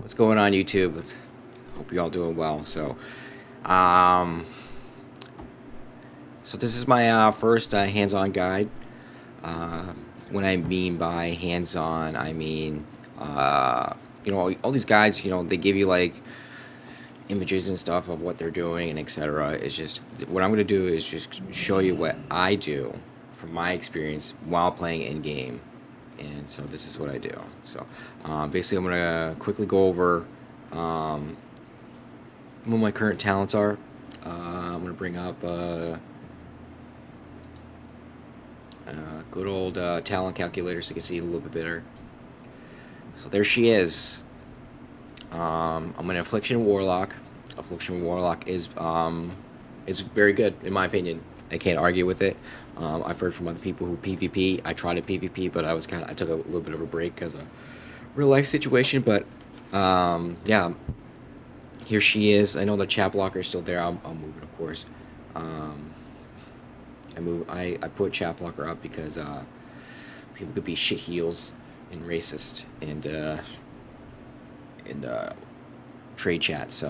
What's going on, YouTube? Hope you're all doing well. Um, so this is my first hands-on guide. Uh, when I mean by hands-on, I mean, all these guides. They give you like images and stuff of what they're doing and etc. It's just what I'm gonna do is just show you what I do from my experience while playing in game. And so this is what I do. Basically, I'm gonna quickly go over what my current talents are. I'm gonna bring up good old talent calculator so you can see it a little bit better. So there she is. I'm an Affliction Warlock. Affliction Warlock is very good in my opinion. I can't argue with it. I've heard from other people who PvP. I tried a PvP, but I took a little bit of a break because of real life situation. But yeah, here she is. I know the chat blocker is still there. I'll move it, of course. I put chat blocker up because people could be shit heels and racist and trade chat.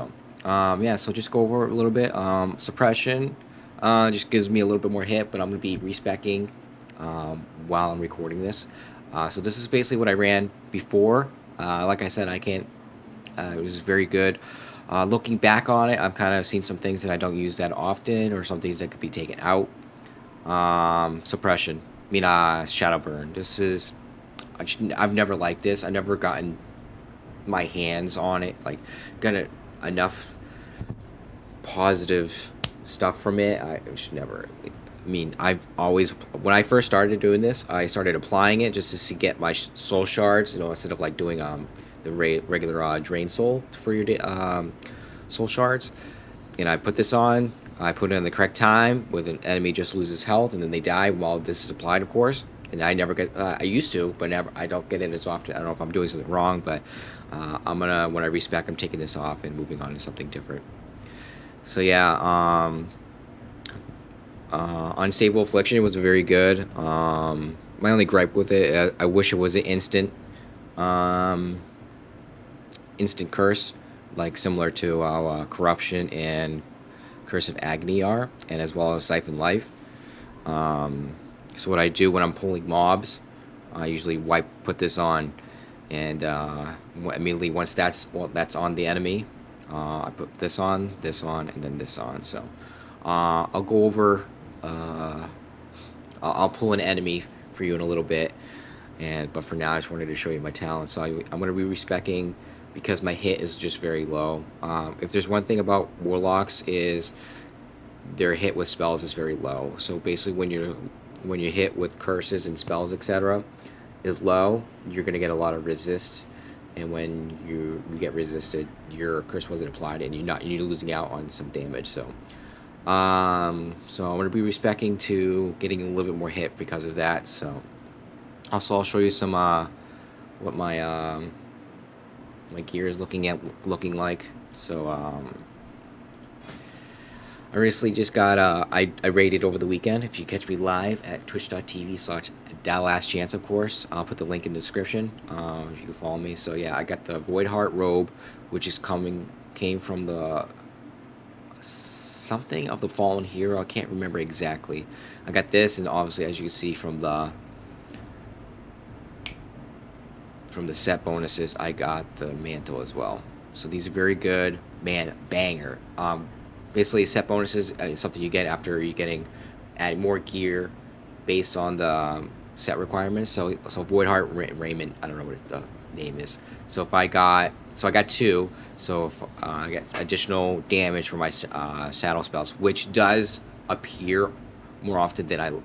Yeah, so just go over a little bit. Suppression just gives me a little bit more hit, but I'm gonna be respecking while I'm recording this. So this is basically what I ran before. Like I said, I can't. It was very good. Looking back on it, I've kind of seen some things that I don't use that often, or some things that could be taken out. Suppression. I mean, shadow burn. I've never liked this. I've never gotten my hands on it. Like, gotten enough positive stuff from it. I just never. I mean, I've always when I first started doing this, I started applying it just to get my soul shards. Instead of like doing the regular drain soul for your soul shards. And I put this on. I put it in the correct time when an enemy just loses health and then they die while this is applied, of course. And I never get. I used to, but never. I don't get it as often. I don't know if I'm doing something wrong, but when I respec, I'm taking this off and moving on to something different. So yeah, unstable affliction was very good. My only gripe with it, I wish it was an instant curse, like similar to how corruption and curse of agony are, and as well as siphon life. So what I do when I'm pulling mobs, I usually put this on, and immediately once that's on the enemy, I put this on, and then this on. So I'll go over. I'll pull an enemy for you in a little bit, but for now I just wanted to show you my talent. So I'm going to be respecing because my hit is just very low. If there's one thing about warlocks is their hit with spells is very low. So basically, when you hit with curses and spells, etc., is low, you're gonna get a lot of resist. And when you get resisted, your curse wasn't applied, and you're losing out on some damage. So I'm gonna be respecting to getting a little bit more hit because of that. So also I'll show you some what my gear is looking like. So I recently just got I raided over the weekend. If you catch me live at twitch.tv/DallasChance, of course, I'll put the link in the description if you can follow me. So yeah, I got the Void Heart robe, which came from the something of the Fallen Hero. I can't remember exactly. I got this, and obviously, as you can see from the set bonuses, I got the mantle as well. So these are very good, man, banger. Basically, set bonuses is something you get after add more gear based on the set requirements. So Void Heart Raiment, I don't know what the name is. So I got two. So if, I get additional damage for my shadow spells, which does appear more often than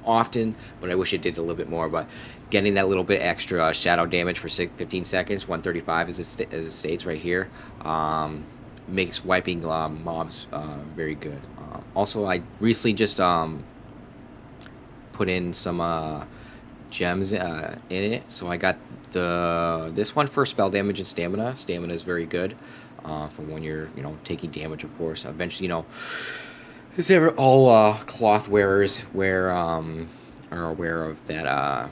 but I wish it did a little bit more. But getting that little bit extra shadow damage for 15 seconds, 135 as it states right here, makes wiping mobs very good. Also, I recently just put in some gems in it. So I got this one for spell damage and stamina. Stamina is very good for when you're taking damage, of course. Eventually, is ever all cloth wearers are aware of that.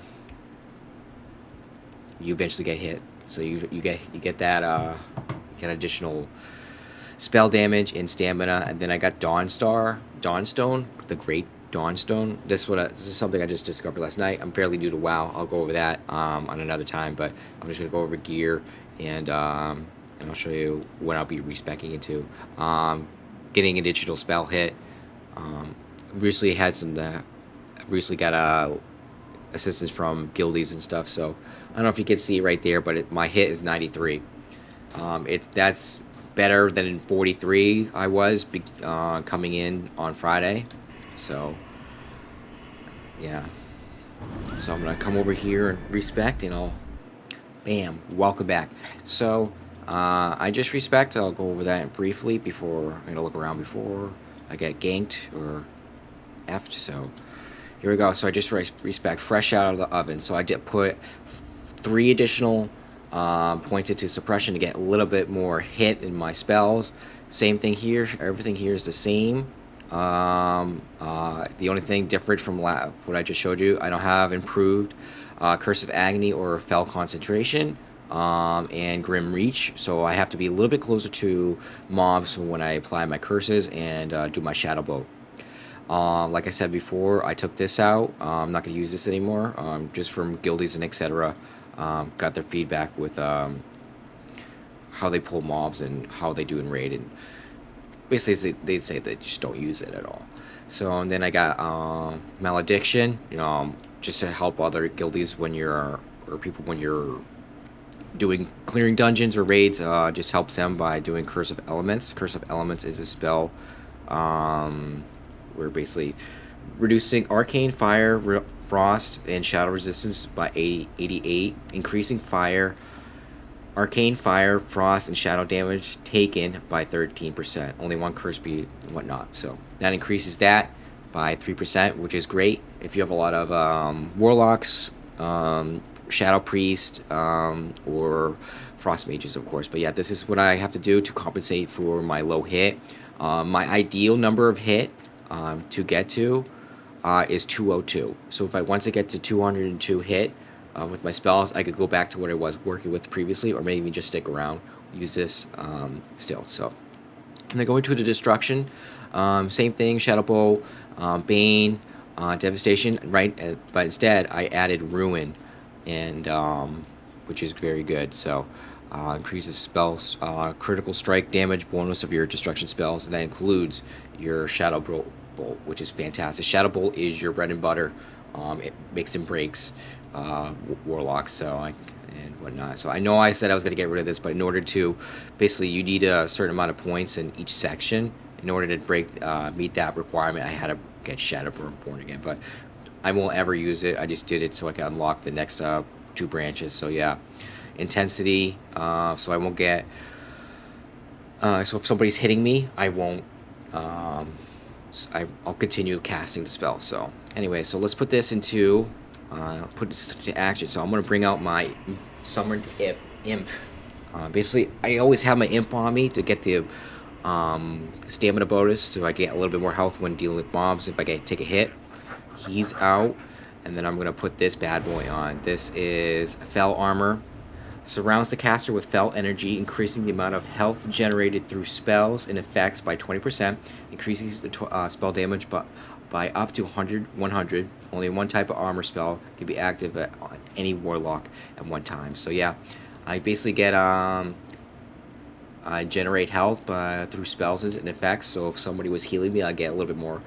You eventually get hit So you get that get additional spell damage and stamina. And then I got Dawnstone, the Great Dawnstone. This is something I just discovered last night. I'm fairly new to WoW. I'll go over that on another time, but I'm just gonna go over gear and I'll show you what I'll be respecking into. Getting a digital spell hit. Recently had recently got assistance from guildies and stuff. So I don't know if you can see it right there, but my hit is 93. That's better than in 43 I was coming in on Friday. So yeah. So I'm gonna come over here and respect, and I'll bam, welcome back. So I just respect. I'll go over that briefly before I'm gonna look around before I get ganked or effed. So here we go. So I just respect fresh out of the oven. So I did put 3 additional points into suppression to get a little bit more hit in my spells. Same thing here. Everything here is the same. The only thing different from what I just showed you, I don't have improved Curse of Agony or Fell Concentration and Grim Reach, so I have to be a little bit closer to mobs when I apply my curses and do my Shadow Bow. Like I said before, I took this out. I'm not going to use this anymore, just from guildies and etc. Got their feedback with how they pull mobs and how they do in raid, and basically they say they just don't use it at all. So and then I got Malediction, just to help other guildies when you're doing clearing dungeons or raids. Just helps them by doing Curse of Elements. Curse of Elements is a spell we're basically reducing arcane fire, frost, and shadow resistance by 88, increasing arcane fire, frost, and shadow damage taken by 13%. Only one curse be and whatnot. So that increases that by 3%, which is great if you have a lot of warlocks, shadow priest, or frost mages, of course. But yeah, this is what I have to do to compensate for my low hit. My ideal number of hit to get to is 202. So if I once I get to 202 hit with my spells, I could go back to what I was working with previously, or maybe just stick around, use this still. So, and then going to the destruction, same thing, Shadow Bow, Bane, Devastation, right? But instead I added Ruin, and which is very good. So increases spells critical strike damage bonus of your destruction spells, and that includes your Shadow Bolt, which is fantastic. Shadow Bolt is your bread and butter. It makes and breaks warlocks and whatnot. So I know I said I was going to get rid of this, but in order to, basically you need a certain amount of points in each section. In order to meet that requirement, I had to get Shadowborn again, but I won't ever use it. I just did it so I can unlock the next 2 branches. So yeah, intensity, so I won't get, so if somebody's hitting me, I won't, I'll continue casting the spell. So anyway, so let's put this into, put this to action. So I'm going to bring out my Summoned Imp. Basically, I always have my Imp on me to get the stamina bonus, so I get a little bit more health when dealing with mobs if I take a hit. He's out, and then I'm going to put this bad boy on. This is Fell Armor. Surrounds the caster with fell energy, increasing the amount of health generated through spells and effects by 20%, increases spell damage by up to 100. Only one type of armor spell can be active on any warlock at one time. So yeah, I basically get I generate health through spells and effects. So if somebody was healing me, I get a little bit more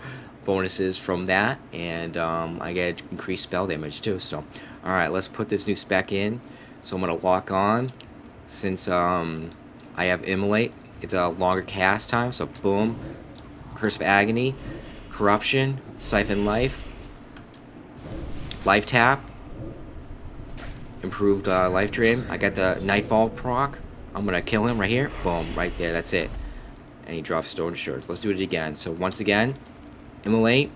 bonuses from that, and I get increased spell damage too. So all right, let's put this new spec in. So I'm going to lock on, since I have Immolate, it's a longer cast time, so boom, Curse of Agony, Corruption, Siphon Life, Life Tap, improved Life Drain. I got the Nightfall proc. I'm going to kill him right here, boom, right there, that's it. And he drops Stone Shards. Let's do it again. So once again, Immolate.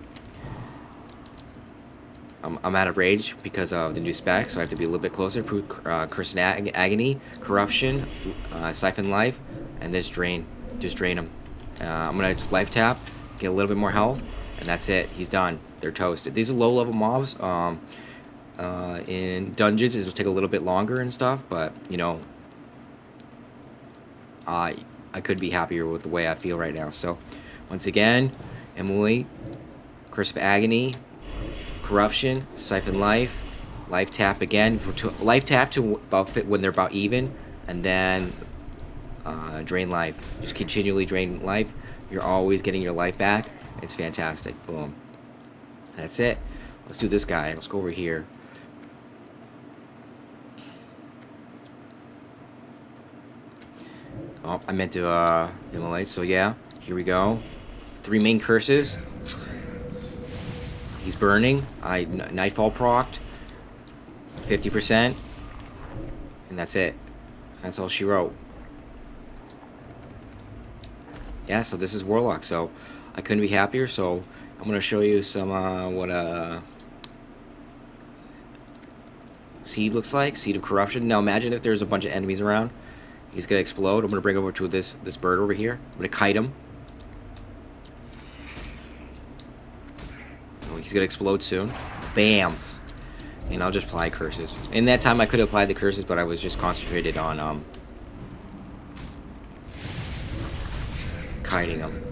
I'm out of rage because of the new spec, so I have to be a little bit closer. Curse of Agony, Corruption, Siphon Life, and this Drain. Just drain him. I'm going to Life Tap, get a little bit more health, and that's it. He's done. They're toasted. These are low-level mobs. In dungeons, it'll take a little bit longer and stuff, but you know, I could be happier with the way I feel right now. So, once again, Emily, Curse of Agony, Corruption, Siphon Life, Life Tap again, Life Tap to about fit when they're about even, and then Drain Life. Just continually drain life. You're always getting your life back. It's fantastic. Boom. That's it. Let's do this guy. Let's go over here. Oh, I meant to immolate, so yeah. Here we go. 3 main curses. He's burning. Nightfall procced. 50%. And that's it. That's all she wrote. Yeah, so this is Warlock, so I couldn't be happier, so I'm going to show you some, what Seed looks like. Seed of Corruption. Now imagine if there's a bunch of enemies around. He's going to explode. I'm going to bring over to this bird over here. I'm going to kite him. Oh, he's going to explode soon. Bam. And I'll just apply curses. In that time, I could apply the curses, but I was just concentrated on kiting him.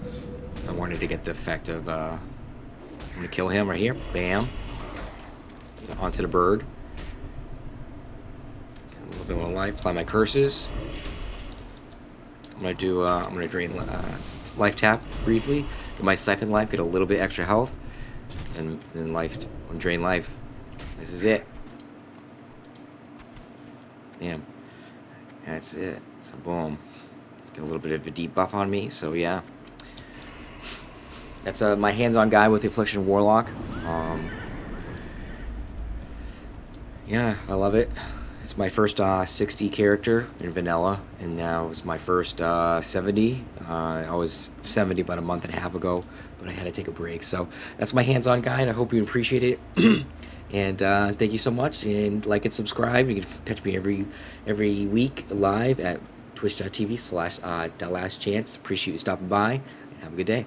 I wanted to get the effect of I'm gonna kill him right here. Bam. Onto the bird. Get a little bit more life. Apply my curses. I'm gonna drain life tap briefly. Get my siphon life. Get a little bit extra health. And then drain life. This is it. Damn. That's it. So boom. Get a little bit of a debuff on me. So yeah. That's my hands-on guy with the Affliction Warlock. Yeah, I love it. It's my first 60 character in vanilla, and now it's my first 70. I was 70 about a month and a half ago, but I had to take a break. So that's my hands-on guide. I hope you appreciate it. And thank you so much. And like and subscribe. You can catch me every week live at twitch.tv/thelastchance. Appreciate you stopping by, and have a good day.